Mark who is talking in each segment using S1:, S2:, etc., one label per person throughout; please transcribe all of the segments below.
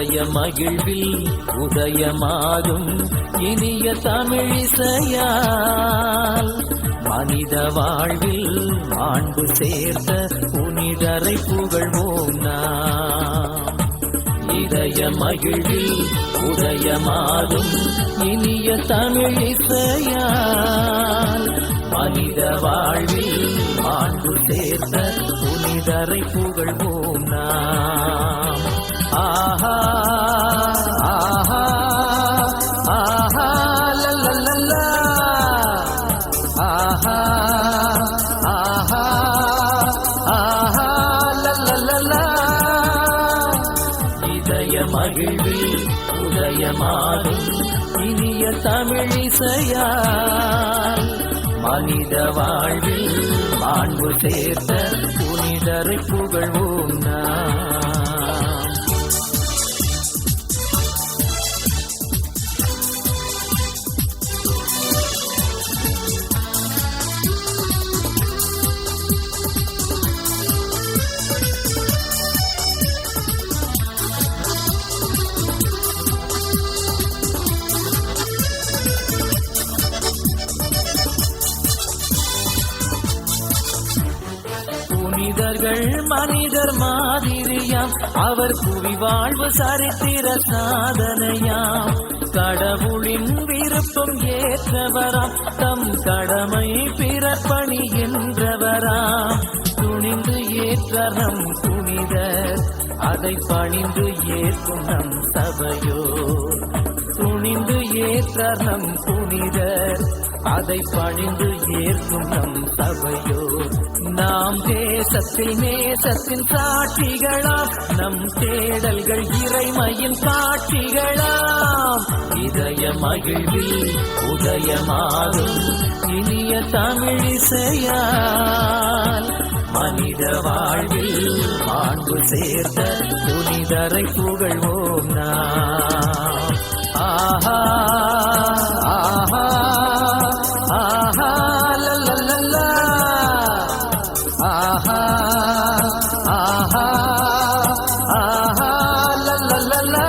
S1: இதய மகிழ்வில் உதயமாகும் இனிய தமிழிசையால் மனித வாழ்வில் மாண்பு சேர்த்த புனிதரை புகழ்வோம் நாம். இதய மகிழ்வில் உதயமாகும் இனிய தமிழிசையால் மனித வாழ்வில் மாண்பு சேர்த்த புனிதரை புகழ்வோம் நாம். ஆஹா ஆஹா ஆஹா லல்லல்லா ஆஹா ஆஹா ஆஹா லல்லல்லா. இதய மகிழ்வில் உதயமாகும் இனிய தமிழிசையால் மனித வாழ்வில் மாண்பு சேர்த்த புனிதரை புகழ்வோம் நாம். புனிதர்கள் மனிதர் மாதிரியாம், அவர் புவி வாழ்வு சரித்திர சாதனையாம். கடவுளின் விருப்பம் ஏற்றவராம், தம் கடமை பிறப்பணி என்றவராம். துணிந்து ஏற்ற நம் புனிதர், அதை பணிந்து ஏற்கும் நம் சபையோ. துணிந்து ஏற்ற நம் புனிதர், அதை பணிந்து ஏற்கும் நம் சபையோ. நாம் தேசத்தில் நேசத்தின் சாட்சிகளாம், நம் தேடல்கள் இறைமையின் காட்சிகளாம். இதய மகிழ்வில் உதயமாகும் இனிய தமிழிசையால் மனித வாழ்வில் மாண்பு சேர்த்த புனிதரை புகழ்வோம் நாம். ஆஹா ஆஹா ஆஹா லல்லல்லா ஆஹா ஆஹா ஆஹா லல்லல்லா.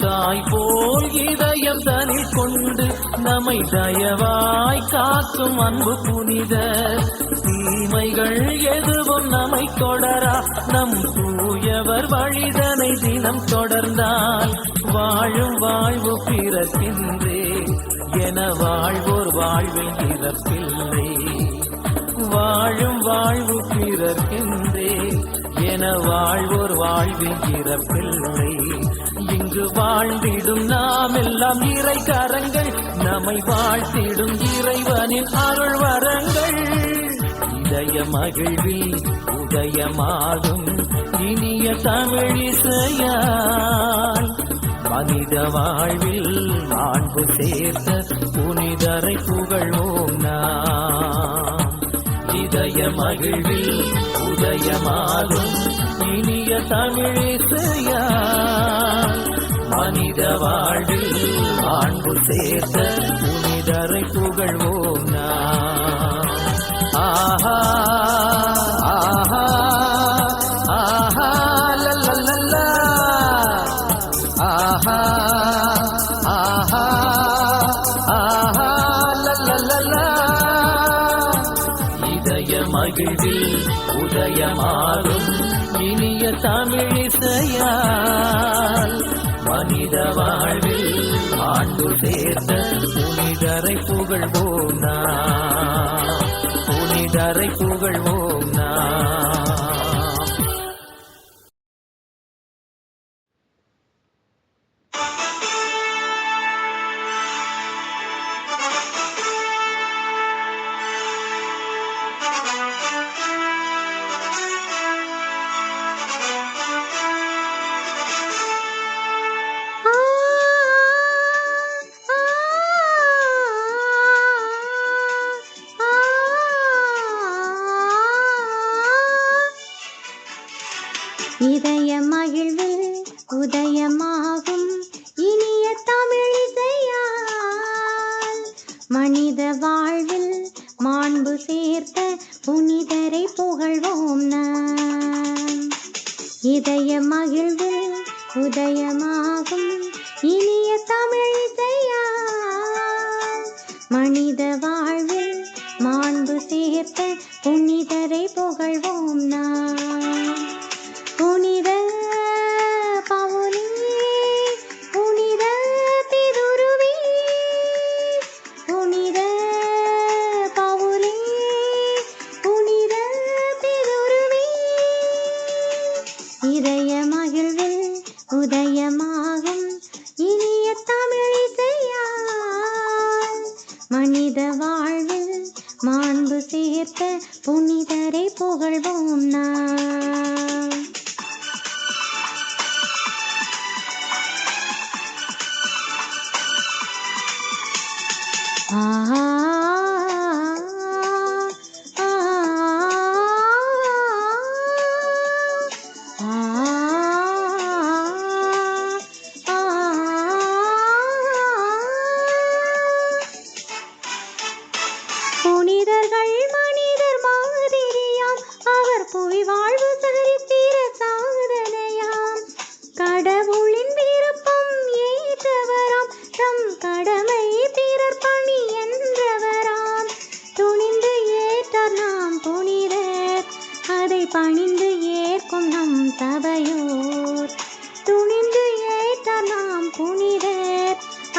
S1: தாய் போல் இதயம் தனில் கொண்டு நம்மை தயவாய் காக்கும் அன்பு புனிதர். தீமைகள் எதுவும் நம்மை தொடரா, நம் தூயவர் வழிதனை தினம் தொடர்ந்தால் வாழும் வாழ்வு பிறக்கின்றே என வாழ்வோர் வாழ்வில் இறப்பில்லை. வாழும் வாழ்வு பிறக்கின்றே என வாழ்வோர் வாழ்வில் இறப்பில்லை. இங்கு வாழ்ந்திடும் நாம் எல்லாம் இறை கரங்கள், நம்மை வாழ்த்திடும் இறைவனின் அருள் வரங்கள். இதய மகிழ்வில் உதயமாகும் இனிய தமிழிசையால் மனித வாழ்வில் மாண்பு சேர்த்த புனிதரை புகழ்வோம் நாம். இதய மகிழ்வில் உதயமாகும் இனிய தமிழிசையால் மனித வாழ்வில் மாண்பு சேர்த்த புனிதரை புகழ்வோம் நாம். ஆஹா ஆஹா ஆஹா லல்லல்லா ஆஹா ஆஹா ஆஹா லல்லல்லா. இதய மகிழ்வில் உதயமாகும் இனிய தமிழிசையால் மனித வாழ்வில் மாண்பு சேர்த்த புனிதரை புகழ்வோம் நாம். புனிதரை புகழ்வோம் நாம்.
S2: மனித வாழ்வில் மாண்பு சேர்த்த புனிதரை புகழ்வோம் நாம். இதய மகிழ்வில் உதயமாகும் இனிய தமிழிசையால் மனித வாழ்வில் மாண்பு சேர்த்த புனிதரை புகழ்வோம் நாம். புனித பவுலி, புனித திருருவி, புனித பவுலி, புனித திருருவி. இதய மகிழ்வில் உதயமாகும் இனிய தமிழிசையால் மனித வாழ்வில் மாண்பு சேர்த்த புனிதரை புகழ்வோம் நாம். புனிதர்கள் மனிதர் மாதிரியாம், அவர் புவி வாழ்வு சரித்திர சாதனையாம். கடவுளின் விருப்பம் ஏற்றவராம், தம் கடமை பிறர் பணி என்றவராம். துணிந்து ஏற்றார் நாம் புனிதர், அதை பணிந்து ஏற்கும் நம் சபையோர். துணிந்து ஏற்றார் நாம் புனிதர்,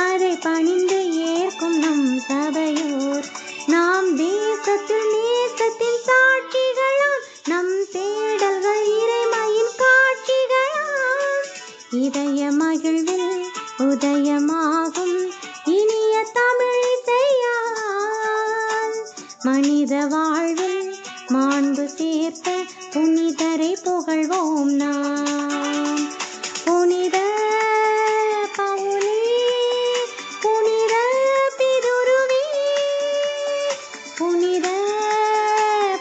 S2: அதை பணிந்து ஏற்கும் நம் சபையோர். நாம் தேசத்தில் நேசத்தின் சாட்சிகளாம், நம் தேடல்கள் இறைமையின் காட்சிகளாம். இதய மகிழ்வில் உதயமாகும் இனிய தமிழிசையால் மனித வாழ்வில் மாண்பு சேர்த்த புனிதரை புகழ்வோம் நாம். புனித பவுலி, புனித திருருவி, புனித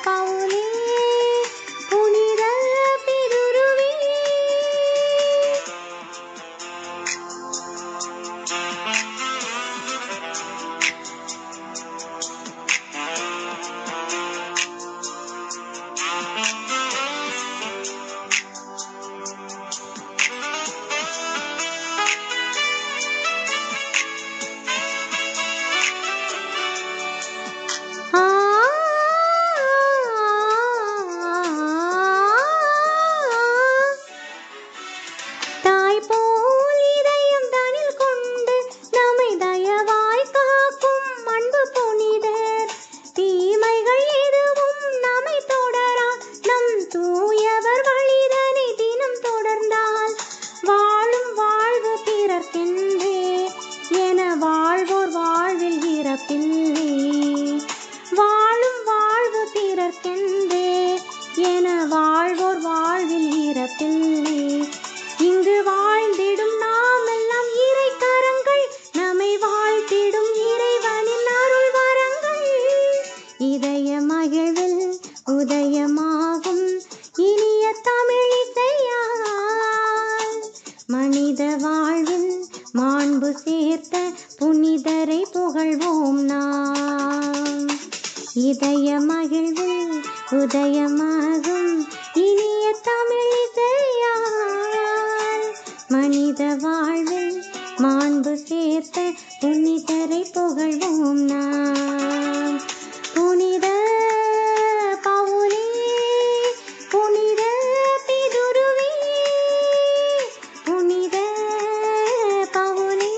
S2: பவுலி, புனித திருருவி. தாய் போல் இதயம் தனில் கொண்டு நம்மை தயவாய் காக்கும் அன்பு புனிதர். தீமைகள் எதுவும் நம்மை தொடரா, நம் தூயவர் வழிதனை தினம் தொடர்ந்தால் வாழும் வாழ்வு பிறர்க்கென்றே என வாழ்வோர் வாழ்வில் இறப்பில்லை. வாழும் வாழ்வு பிறர்க்கென்றே என வாழ்வோர் வாழ்வில் இறப்பில்லை. இங்கு வாழ்ந்திடும் நாம் எல்லாம் இறை கரங்கள், நம்மை வாழ்த்திடும் இறைவனின் அருள் வரங்கள். இதய மகிழ்வில் உதயமாகும் இனிய தமிழிசையால் மனித வாழ்வில் மாண்பு சேர்த்த புனிதரை புகழ்வோம் நாம். இதய மகிழ்வில் உதயமாகும் இனிய தமிழிசையால் மனித வாழ்வில் மாண்பு சேர்த்த புனிதரை புகழ்வோம் நாம். புனித பவுலி, புனித திருருவி, புனித பவுலி,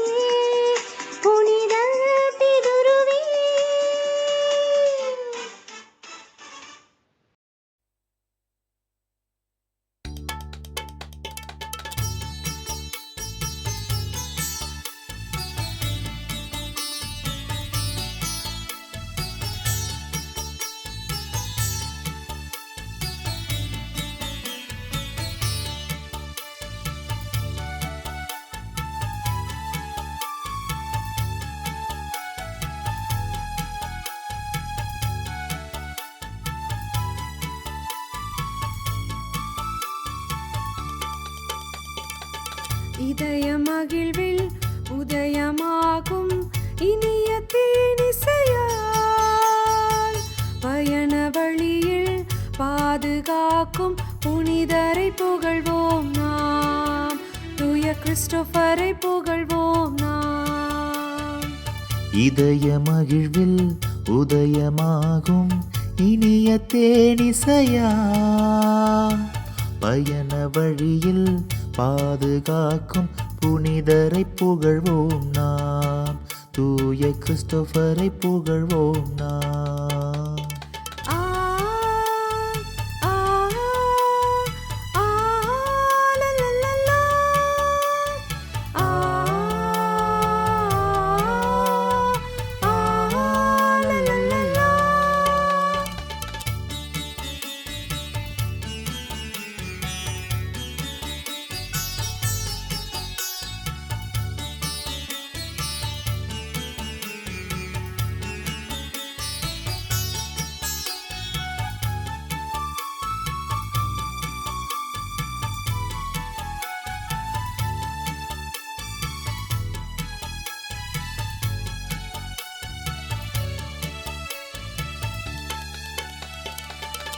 S2: புனித திருருவி.
S3: இதய மகிழ்வில் உதயமாகும் இனிய தேனிசை காக்கும் புனிதரை புகழ்வோம் நாம். தூய கிறிஸ்டோபரை புகழ்வோம் நாம்.
S1: இதய மகிழ்வில் உதயமாகும் இனிய தேனிசையா, பயண வழியில் பாதுகாக்கும் புனிதரை புகழ்வோம் நாம். தூய கிறிஸ்டோபரை புகழ்வோம் நாம்.
S3: ஆ ஆ ஆ லலலலா. ஆ ஆ லலலலா.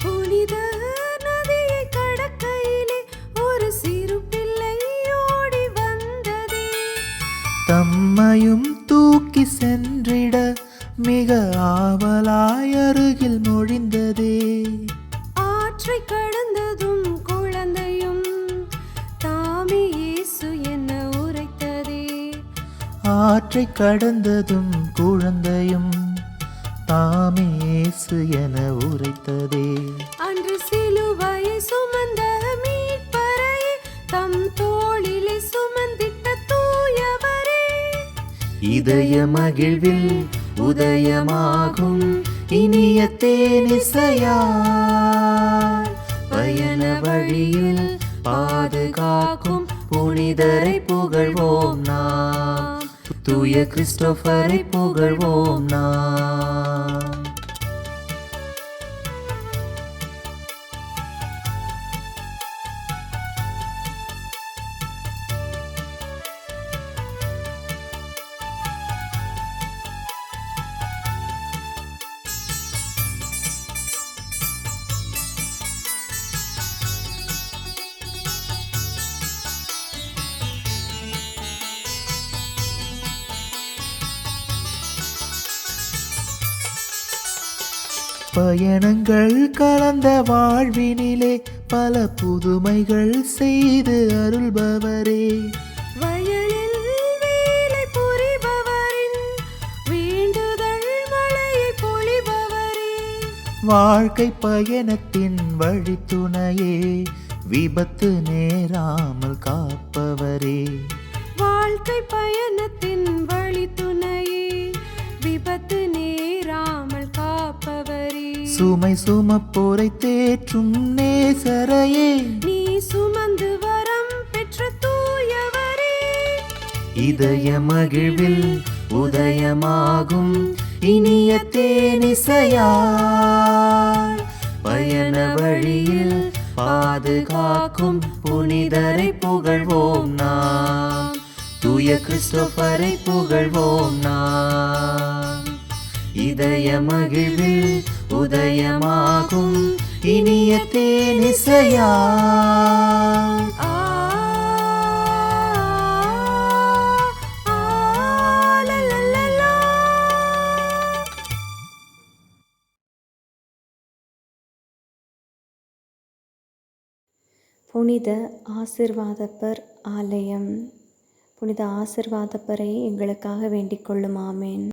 S3: புனித நதியை கடக்கையிலே ஒரு சிறு பிள்ளை ஓடி வந்ததே.
S1: தம்மையும் தூக்கி சென்றிட மிக ஆவலாய் அருகில் மொழிந்ததே.
S3: ஆற்றை கடந்ததும் குழந்தையும் தாமே இயேசு என்ன உரைத்ததே.
S1: ஆற்றை கடந்ததும் குழந்தையும் தாமே இயேசு என உரைத்ததே.
S3: அன்று சிலுவையை சுமந்த மீட்பரை தம் தோளிலே சுமந்திட்ட தூயவரே.
S1: இதய மகிழ்வில் உதயமாகும் இனிய தேனிசையா, பயண வழியில் பாதுகாக்கும் புனிதரை புகழ்வோம் நாம். தூய கிறிஸ்டோபரை புகழ்வோம் நாம். பயணங்கள் கலந்த வாழ்வினிலே பல புதுமைகள் செய்து அருள்பவரே.
S3: வயலில் வேலை புரிபவரின் வேண்டுதல் மழையை பொழிபவரே.
S1: வாழ்க்கை பயணத்தின் வழித்துணையே, விபத்து நேராமல் காப்பவரே.
S3: வாழ்க்கை பயணத்தின் வழித்துணையே, விபத்து நேராமல் காப்பவரே.
S1: சுமை சுமப்போரை தேற்றும் நேசரையே,
S3: நீ சுமந்து வரம் பெற்ற தூயவரே.
S1: இதய மகிழ்வில் உதயமாகும் இனிய தேனிசையா, பயண வழியில் பாதுகாக்கும் புனிதரை புகழ்வோம் நாம். தூய கிறிஸ்டோபரை புகழ்வோம் நாம். இதய மகிழ்வில் உதயமாகும் இனிய தேனிசையா.
S3: ஆ ஆ லலலலா.
S2: புனித ஆசிர்வாதப்பர் ஆலயம். புனித ஆசிர்வாதப்பரை எங்களுக்காக வேண்டிக் கொள்ளும். ஆமேன்.